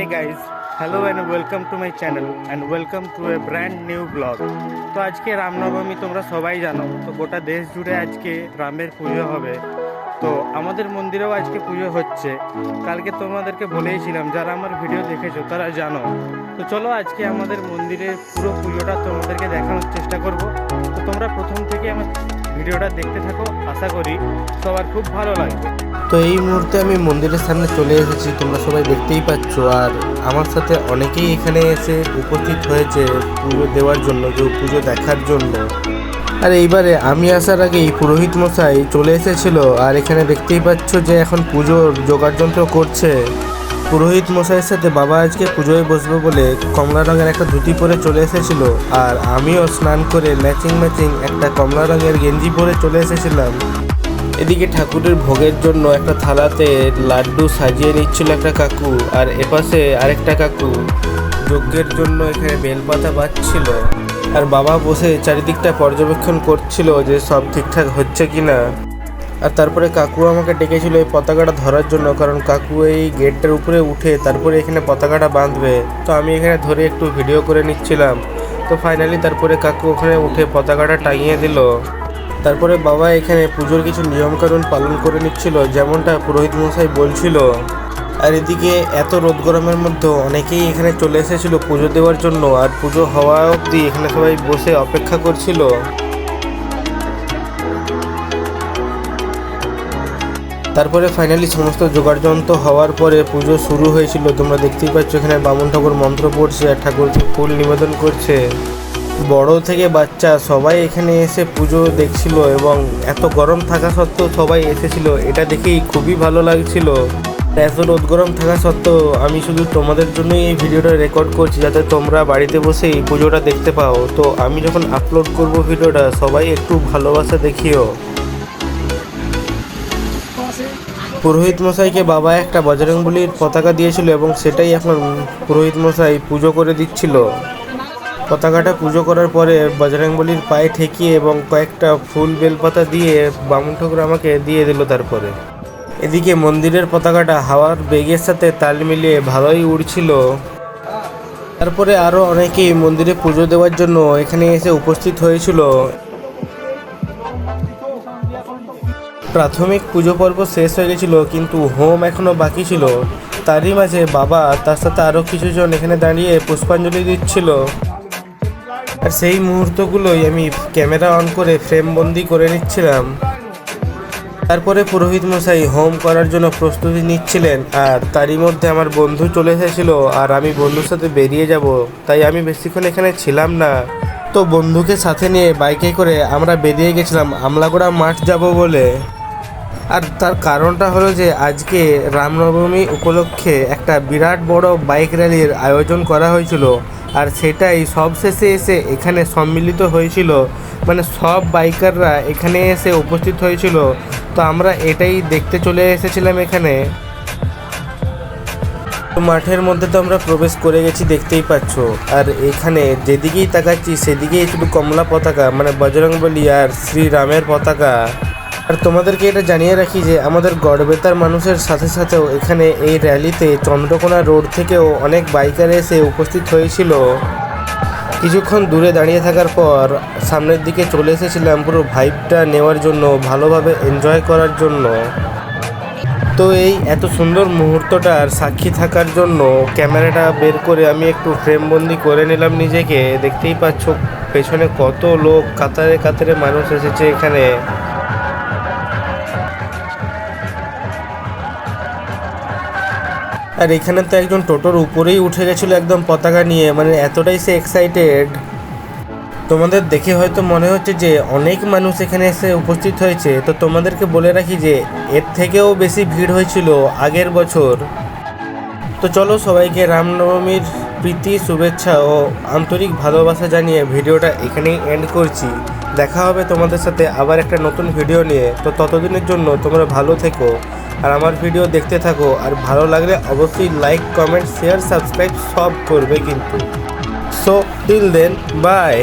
guys, hello and welcome to my channel and welcome to a brand new vlog. তো আজকে রামনবমী তোমরা সবাই জানো, তো গোটা দেশ জুড়ে আজকে রামের পুজো হবে। তো আমাদের মন্দিরেও আজকে পুজো হচ্ছে। কালকে তোমাদেরকে বলেইছিলাম, যারা আমার ভিডিও দেখেছো তারা জানো। তো চলো আজকে আমাদের মন্দিরের পুরো পুজোটা তোমাদেরকে দেখানোর চেষ্টা করব। তো তোমরা প্রথম থেকে আমার ভিডিওটা দেখতে থাকো, আশা করি সবার খুব ভালো লাগবে। তো এই মুহূর্তে আমি মন্দিরের সামনে চলে এসেছি, তোমরা সবাই দেখতেই পাচ্ছ। আর আমার সাথে অনেকেই এখানে এসে উপস্থিত হয়েছে পুজো দেওয়ার জন্য, কেউ পুজো দেখার জন্য। আর এইবারে আমি আসার আগেই পুরোহিত মশাই চলে এসেছিল। আর এখানে দেখতেই পাচ্ছ যে এখন পুজোর যোগাড়যন্ত্র করছে। পুরোহিত মশাইয়ের সাথে বাবা আজকে পুজোয় বসবে বলে কমলা রঙের একটা ধুতি পরে চলে এসেছিল। আর আমিও স্নান করে ম্যাচিং একটা কমলা রঙের গেঞ্জি পরে চলে এসেছিলাম। এদিকে ঠাকুরের ভোগের জন্য একটা থালাতে লাড্ডু সাজিয়ে নিচ্ছিল একটা কাকু, আর এপাশে আরেকটা কাকু যজ্ঞের জন্য এখানে বেলপাতা বাজছিল। আর বাবা বসে চারিদিকটা পর্যবেক্ষণ করছিল যে সব ঠিকঠাক হচ্ছে কিনা। আর তারপরে কাকু আমাকে ডেকেছিল এই পতাকাটা ধরার জন্য, কারণ কাকু এই গেটটার উপরে উঠে তারপরে এখানে পতাকাটা বাঁধবে। তো আমি এখানে ধরে একটু ভিডিও করে নিচ্ছিলাম। তো ফাইনালি তারপরে কাকু ওখানে উঠে পতাকাটা টাঙিয়ে দিল। তারপরে বাবা এখানে পুজোর কিছু নিয়মকানুন পালন করে নিচ্ছিল, যেমনটা পুরোহিত মশাই বলছিল। আর এদিকে এত রোদ গরমের মধ্যে অনেকেই এখানে চলে এসেছিল পুজো দেওয়ার জন্য। আর পুজো হওয়া অবধি এখানে সবাই বসে অপেক্ষা করছিল। তারপরে ফাইনালি সমস্ত যোগাড়যন্ত্র হওয়ার পরে পুজো শুরু হয়েছিল। তোমরা দেখতেই পাচ্ছ এখানে বামুন ঠাকুর মন্ত্র পড়ছে আর ঠাকুরকে ফুল নিবেদন করছে। বড় থেকে বাচ্চা সবাই এখানে এসে পুজো দেখছিল, এবং এত গরম থাকা সত্ত্বেও সবাই এসেছিল। এটা দেখেই খুবই ভালো লাগছিল। এত রোদ গরম থাকা সত্ত্বেও আমি শুধু তোমাদের জন্যই এই ভিডিওটা রেকর্ড করছি, যাতে তোমরা বাড়িতে বসে এই পুজোটা দেখতে পাও। তো আমি যখন আপলোড করব ভিডিওটা, সবাই একটু ভালোবাসা দেখিও। পুরোহিত মশাইকে বাবা একটা বজরংবলীর পতাকা দিয়েছিল, এবং সেটাই এখন পুরোহিত মশাই পুজো করে দিচ্ছিল। পতাকাটা পুজো করার পরে বজরংবলীর পায়ে ঠেকিয়ে এবং কয়েকটা ফুল বেলপাতা দিয়ে বামুন ঠাকুর আমাকে দিয়ে দিল। তারপরে এদিকে মন্দিরের পতাকাটা হাওয়ার বেগের সাথে তাল মিলিয়ে ভালোই উড়ছিল। তারপরে আরও অনেকেই মন্দিরে পুজো দেওয়ার জন্য এখানে এসে উপস্থিত হয়েছিল। প্রাথমিক পুজো পর্ব শেষ হয়ে গেছিল, কিন্তু হোম এখনও বাকি ছিল। তারই মাঝে বাবা তার সাথে আরও কিছুজন এখানে দাঁড়িয়ে পুষ্পাঞ্জলি দিচ্ছিল। আর সেই মুহূর্তগুলোই আমি ক্যামেরা অন করে ফ্রেমবন্দি করে নিচ্ছিলাম। তারপরে পুরোহিত মশাই হোম করার জন্য প্রস্তুতি নিচ্ছিলেন। আর তারই মধ্যে আমার বন্ধু চলে এসেছিল, আর আমি বন্ধুর সাথে বেরিয়ে যাব, তাই আমি বেশিক্ষণ এখানে ছিলাম না। তো বন্ধুকে সাথে নিয়ে বাইকে করে আমরা বেরিয়ে গেছিলাম আমলাগোড়া মাঠ যাব বলে। আর তার কারণটা হলো যে আজকে রামনবমী উপলক্ষে একটা বিরাট বড় বাইক র্যালির আয়োজন করা হয়েছিল। আর সেটাই সবশেষে এসে এখানে সম্মিলিত হয়েছিল, মানে সব বাইকাররা এখানে এসে উপস্থিত হয়েছিল। তো আমরা এটাই দেখতে চলে এসেছিলাম এখানে। তো মাঠের মধ্যে তো আমরা প্রবেশ করে গেছি, দেখতেই পাচ্ছ। আর এখানে যেদিকেই তাকাচ্ছি সেদিকেই শুধু কমলা পতাকা, মানে বজরংবলী আর শ্রীরামের পতাকা। আর তোমাদেরকে এটা জানিয়ে রাখি যে আমাদের গড়বেতার মানুষের সাথে সাথেও এখানে এই র্যালিতে চন্দ্রকোনা রোড থেকেও অনেক বাইকার এসে উপস্থিত হয়েছিল। কিছুক্ষণ দূরে দাঁড়িয়ে থাকার পর সামনের দিকে চলে এসেছিলাম পুরো ভাইবটা নেওয়ার জন্য, ভালোভাবে এনজয় করার জন্য। তো এই এত সুন্দর মুহূর্তটার সাক্ষী থাকার জন্য ক্যামেরাটা বের করে আমি একটু ফ্রেমবন্দি করে নিলাম নিজেকে। দেখতেই পাচ্ছ পেছনে কত লোক, কাতারে কাতারে মানুষ এসেছে এখানে। আর এখানে তো একজন টোটোর উপরেই উঠে গেছিলো একদম পতাকা নিয়ে, মানে এতটাই সে এক্সাইটেড। তোমাদের দেখে হয়তো মনে হচ্ছে যে অনেক মানুষ এখানে এসে উপস্থিত হয়েছে। তো তোমাদেরকে বলে রাখি যে এর থেকেও বেশি ভিড় হয়েছিল আগের বছর। তো চলো সবাইকে রামনবমীর প্রীতি, শুভেচ্ছা ও আন্তরিক ভালোবাসা জানিয়ে ভিডিওটা এখানেই এন্ড করছি। দেখা হবে তোমাদের সাথে আবার একটা নতুন ভিডিও নিয়ে। তো ততদিনের জন্য তোমরা ভালো থেকো আর আমার ভিডিও দেখতে থাকো। আর ভালো লাগলে অবশ্যই লাইক, কমেন্ট, শেয়ার, সাবস্ক্রাইব সব করবে কিন্তু। So till then, by.